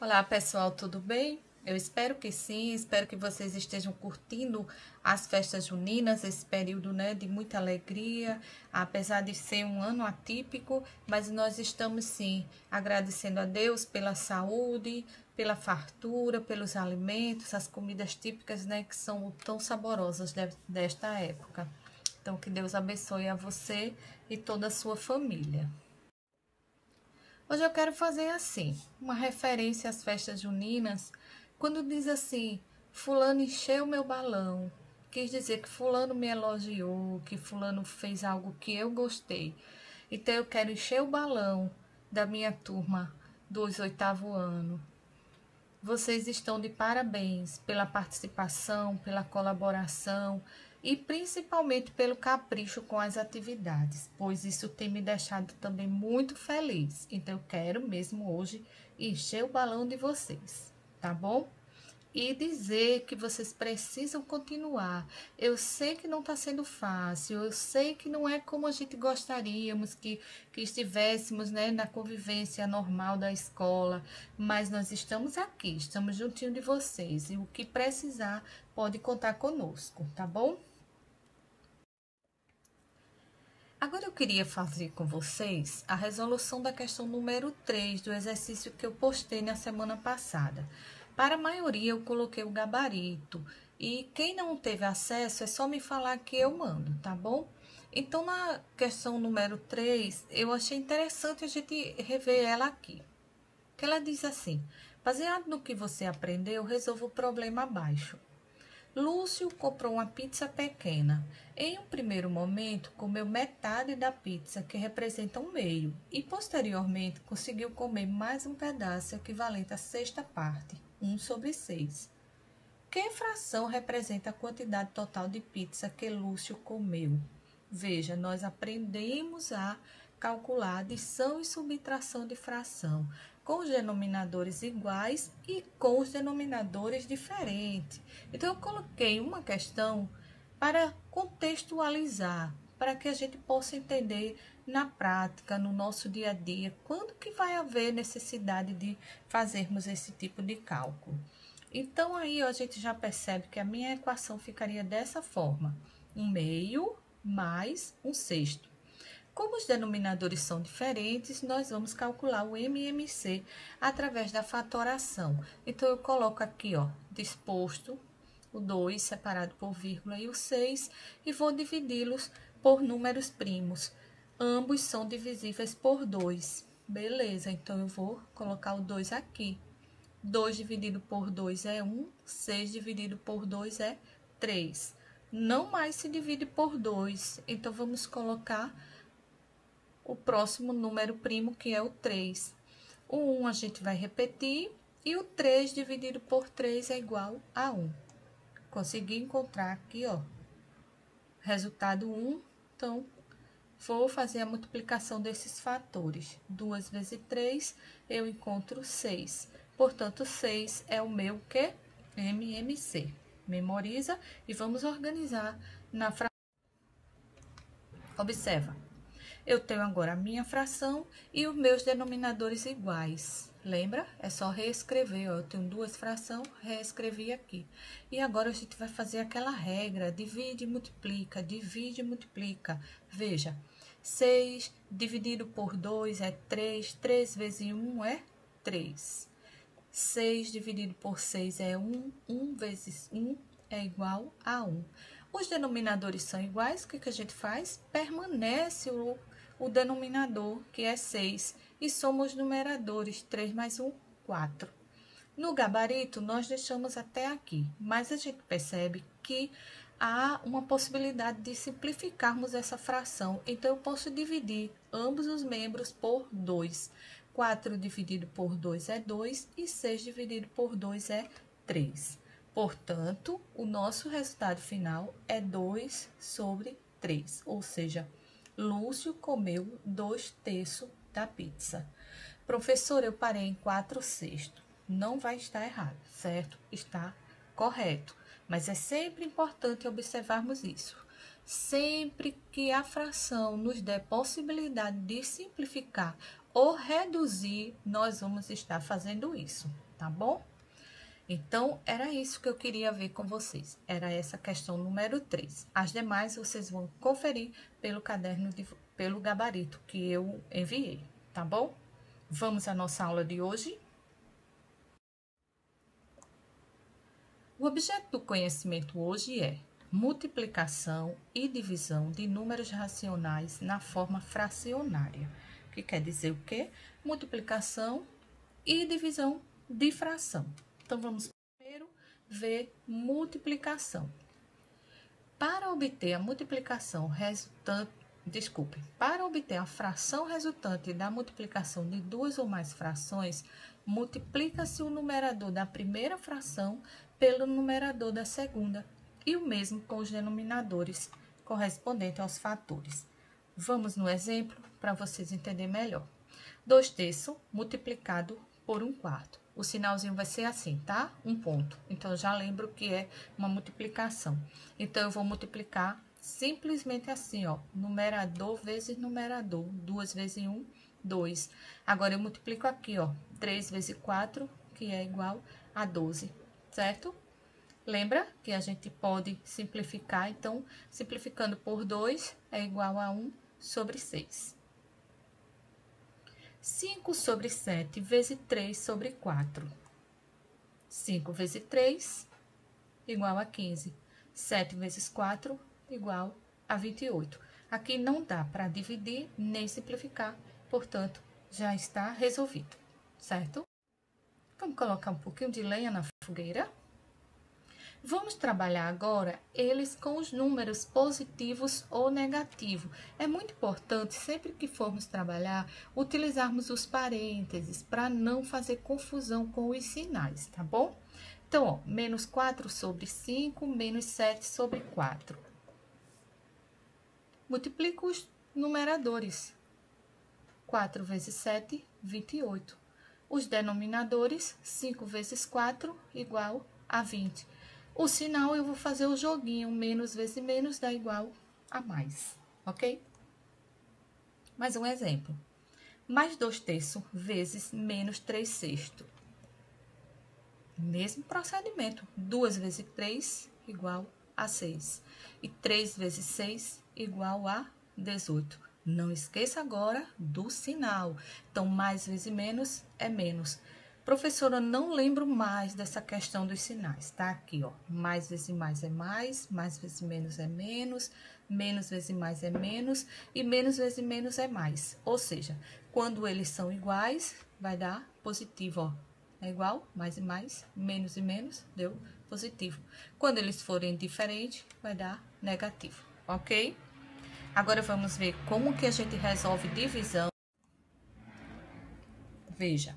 Olá pessoal, tudo bem? Eu espero que sim, espero que vocês estejam curtindo as festas juninas, esse período, né, de muita alegria, apesar de ser um ano atípico, mas nós estamos sim agradecendo a Deus pela saúde, pela fartura, pelos alimentos, as comidas típicas, né, que são tão saborosas desta época. Então, que Deus abençoe a você e toda a sua família. Hoje eu quero fazer assim, uma referência às festas juninas, quando diz assim, fulano encheu meu balão, quis dizer que fulano me elogiou, que fulano fez algo que eu gostei. Então eu quero encher o balão da minha turma dos 8º ano. Vocês estão de parabéns pela participação, pela colaboração e principalmente pelo capricho com as atividades, pois isso tem me deixado também muito feliz. Então, eu quero mesmo hoje encher o balão de vocês, tá bom? E dizer que vocês precisam continuar. Eu sei que não está sendo fácil, eu sei que não é como a gente gostaríamos que estivéssemos, né, na convivência normal da escola, mas nós estamos aqui, estamos juntinho de vocês e o que precisar pode contar conosco, tá bom? Agora eu queria fazer com vocês a resolução da questão número 3 do exercício que eu postei na semana passada. Para a maioria eu coloquei o gabarito e quem não teve acesso é só me falar que eu mando, tá bom? Então na questão número 3 eu achei interessante a gente rever ela aqui. Que ela diz assim: baseado no que você aprendeu, resolva o problema abaixo. Lúcio comprou uma pizza pequena. Em um primeiro momento, comeu metade da pizza, que representa um meio, e posteriormente conseguiu comer mais um pedaço equivalente à sexta parte, 1/6. Que fração representa a quantidade total de pizza que Lúcio comeu? Veja, nós aprendemos a calcular adição e subtração de fração com os denominadores iguais e com os denominadores diferentes. Então, eu coloquei uma questão para contextualizar, para que a gente possa entender na prática, no nosso dia a dia, quando que vai haver necessidade de fazermos esse tipo de cálculo. Então, aí a gente já percebe que a minha equação ficaria dessa forma: 1/2 mais 1/6. Como os denominadores são diferentes, nós vamos calcular o MMC através da fatoração. Então, eu coloco aqui, ó, disposto, o 2 separado por vírgula e o 6, e vou dividi-los por números primos. Ambos são divisíveis por 2. Beleza, então eu vou colocar o 2 aqui. 2 dividido por 2 é 1, 6 dividido por 2 é 3. Não mais se divide por 2, então vamos colocar o próximo número primo, que é o 3. O 1 a gente vai repetir, e o 3 dividido por 3 é igual a 1. Consegui encontrar aqui, ó, resultado 1, então, vou fazer a multiplicação desses fatores. 2 vezes 3, eu encontro 6. Portanto, 6 é o meu que? MMC. Memoriza e vamos organizar na fração. Observa, eu tenho agora a minha fração e os meus denominadores iguais. Lembra? É só reescrever, ó. Eu tenho duas frações, reescrevi aqui. E agora a gente vai fazer aquela regra, divide e multiplica, divide e multiplica. Veja, 6 dividido por 2 é 3, 3 vezes 1 é 3. 6 dividido por 6 é 1, 1 vezes 1 é igual a 1. Os denominadores são iguais, o que a gente faz? Permanece o denominador, que é 6, e somos numeradores, 3 mais 1, 4. No gabarito, nós deixamos até aqui, mas a gente percebe que há uma possibilidade de simplificarmos essa fração, então eu posso dividir ambos os membros por 2. 4 dividido por 2 é 2 e 6 dividido por 2 é 3. Portanto, o nosso resultado final é 2/3, ou seja, Lúcio comeu 2/3 da pizza. Professor, eu parei em 4/6. Não vai estar errado, certo? Está correto. Mas é sempre importante observarmos isso. Sempre que a fração nos der possibilidade de simplificar ou reduzir, nós vamos estar fazendo isso, tá bom? Então, era isso que eu queria ver com vocês. Era essa questão número 3. As demais, vocês vão conferir pelo caderno, pelo gabarito que eu enviei, tá bom? Vamos à nossa aula de hoje. O objeto do conhecimento hoje é multiplicação e divisão de números racionais na forma fracionária. Que quer dizer o quê? Multiplicação e divisão de fração. Então, vamos primeiro ver multiplicação. Para obter a multiplicação resultante, para obter a fração resultante da multiplicação de duas ou mais frações, multiplica-se o numerador da primeira fração pelo numerador da segunda, e o mesmo com os denominadores correspondentes aos fatores. Vamos no exemplo para vocês entenderem melhor. 2/3 multiplicado por 1/4. O sinalzinho vai ser assim, tá? Um ponto. Então, eu já lembro que é uma multiplicação. Então, eu vou multiplicar simplesmente assim, ó. Numerador vezes numerador. 2 vezes 1, 2. Agora, eu multiplico aqui, ó. 3 vezes 4, que é igual a 12, certo? Lembra que a gente pode simplificar. Então, simplificando por 2 é igual a 1/6. 5 sobre 7 vezes 3 sobre 4. 5 vezes 3, igual a 15. 7 vezes 4, igual a 28. Aqui não dá para dividir nem simplificar, portanto, já está resolvido, certo? Vamos colocar um pouquinho de lenha na fogueira. Vamos trabalhar agora eles com os números positivos ou negativos. É muito importante, sempre que formos trabalhar, utilizarmos os parênteses para não fazer confusão com os sinais, tá bom? Então, ó, menos 4 sobre 5, menos 7 sobre 4. Multiplico os numeradores. 4 vezes 7, 28. Os denominadores, 5 vezes 4, igual a 20. O sinal, eu vou fazer o joguinho, menos vezes menos dá igual a mais, ok? Mais um exemplo. Mais 2/3 vezes menos 3/6. Mesmo procedimento. 2 vezes 3 igual a 6. E 3 vezes 6 igual a 18. Não esqueça agora do sinal. Então, mais vezes menos é menos. Professora, não lembro mais dessa questão dos sinais, tá? Aqui, ó, mais vezes mais é mais vezes menos é menos vezes mais é menos, e menos vezes menos é mais. Ou seja, quando eles são iguais, vai dar positivo, ó. É igual, mais e mais, menos e menos, deu positivo. Quando eles forem diferentes, vai dar negativo, ok? Agora, vamos ver como que a gente resolve divisão. Veja.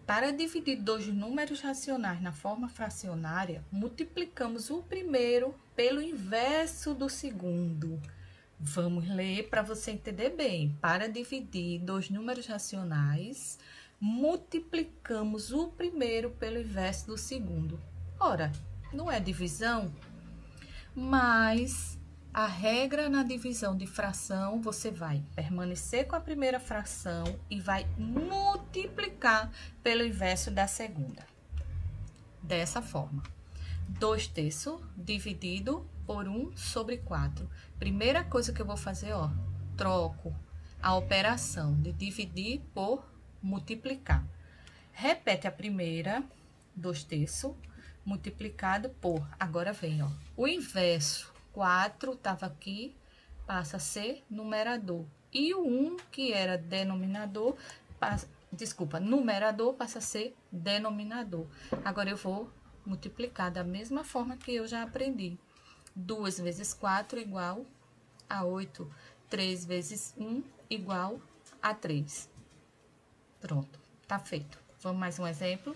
Para dividir dois números racionais na forma fracionária, multiplicamos o primeiro pelo inverso do segundo. Vamos ler para você entender bem. Para dividir dois números racionais, multiplicamos o primeiro pelo inverso do segundo. Ora, não é divisão, mas a regra na divisão de fração, você vai permanecer com a primeira fração e vai multiplicar pelo inverso da segunda. Dessa forma, 2/3 dividido por 1 sobre 4. Primeira coisa que eu vou fazer, ó, troco a operação de dividir por multiplicar. Repete a primeira, 2/3, multiplicado por, agora vem, ó, o inverso. 4 estava aqui, passa a ser numerador. E o 1, que era denominador, numerador passa a ser denominador. Agora, eu vou multiplicar da mesma forma que eu já aprendi. 2 vezes 4 igual a 8. 3 vezes 1 igual a 3. Pronto, tá feito. Vamos mais um exemplo.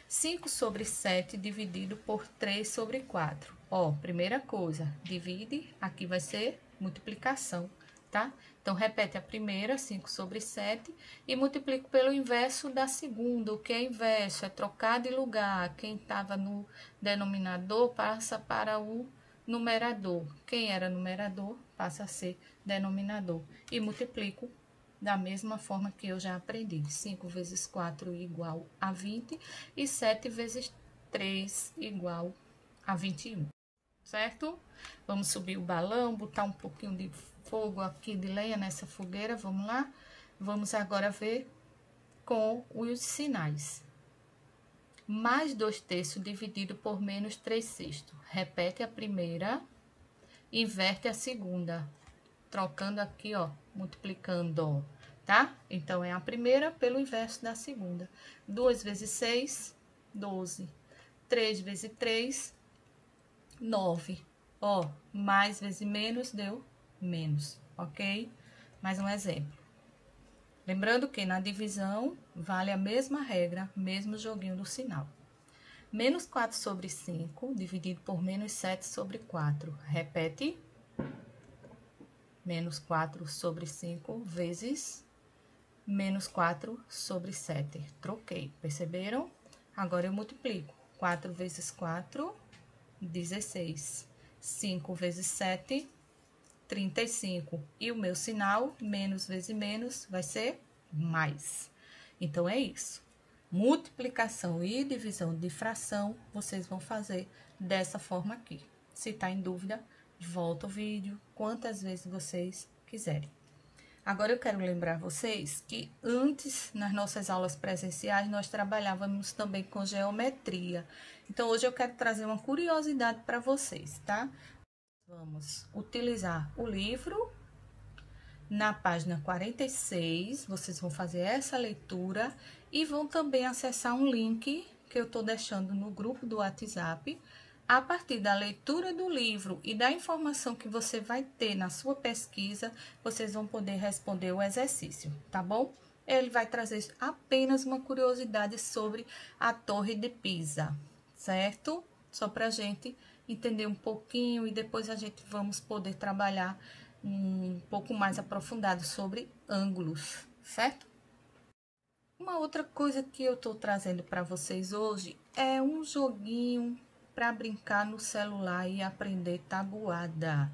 5 sobre 7 dividido por 3 sobre 4. Ó, primeira coisa, divide, aqui vai ser multiplicação, tá? Então, repete a primeira, 5 sobre 7, e multiplico pelo inverso da segunda. O que é inverso? É trocar de lugar. Quem estava no denominador passa para o numerador. Quem era numerador passa a ser denominador. E multiplico da mesma forma que eu já aprendi. 5 vezes 4 igual a 20 e 7 vezes 3 igual a 21, certo? Vamos subir o balão, botar um pouquinho de fogo aqui, de lenha nessa fogueira, vamos lá? Vamos agora ver com os sinais. Mais 2/3 dividido por menos 3/6. Repete a primeira, inverte a segunda, trocando aqui, ó, multiplicando, tá? Então, é a primeira pelo inverso da segunda. 2 vezes 6, 12. 3 vezes 3, 9. Ó, mais vezes menos deu menos, ok? Mais um exemplo. Lembrando que na divisão vale a mesma regra, mesmo joguinho do sinal. Menos 4 sobre 5, dividido por menos 7 sobre 4. Repete. Menos 4 sobre 5 vezes menos 4 sobre 7. Troquei, perceberam? Agora eu multiplico. 4 vezes 4, 16. 5 vezes 7, 35. E o meu sinal, menos vezes menos, vai ser mais. Então, é isso. Multiplicação e divisão de fração, vocês vão fazer dessa forma aqui. Se tá em dúvida, volta o vídeo quantas vezes vocês quiserem. Agora, eu quero lembrar vocês que antes, nas nossas aulas presenciais, nós trabalhávamos também com geometria. Então, hoje eu quero trazer uma curiosidade para vocês, tá? Vamos utilizar o livro. Na página 46, vocês vão fazer essa leitura e vão também acessar um link que eu tô deixando no grupo do WhatsApp. A partir da leitura do livro e da informação que você vai ter na sua pesquisa, vocês vão poder responder o exercício, tá bom? Ele vai trazer apenas uma curiosidade sobre a Torre de Pisa, certo? Só pra gente entender um pouquinho e depois a gente vamos poder trabalhar um pouco mais aprofundado sobre ângulos, certo? Uma outra coisa que eu tô trazendo para vocês hoje é um joguinho para brincar no celular e aprender tabuada.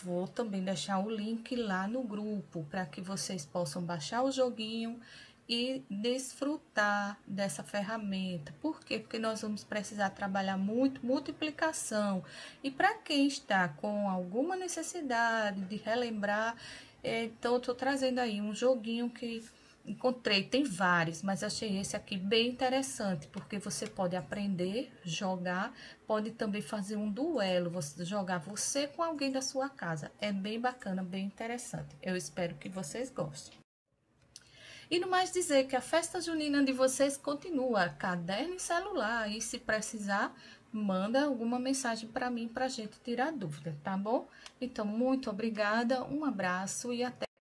Vou também deixar o link lá no grupo para que vocês possam baixar o joguinho e desfrutar dessa ferramenta. Por quê? Porque nós vamos precisar trabalhar muito multiplicação. E para quem está com alguma necessidade de relembrar, então eu estou trazendo aí um joguinho que encontrei, tem vários, mas achei esse aqui bem interessante, porque você pode aprender, jogar, pode também fazer um duelo, você jogar você com alguém da sua casa. É bem bacana, bem interessante. Eu espero que vocês gostem. E no mais dizer que a festa junina de vocês continua, caderno e celular, e se precisar, manda alguma mensagem para mim, para a gente tirar dúvida, tá bom? Então, muito obrigada, um abraço e até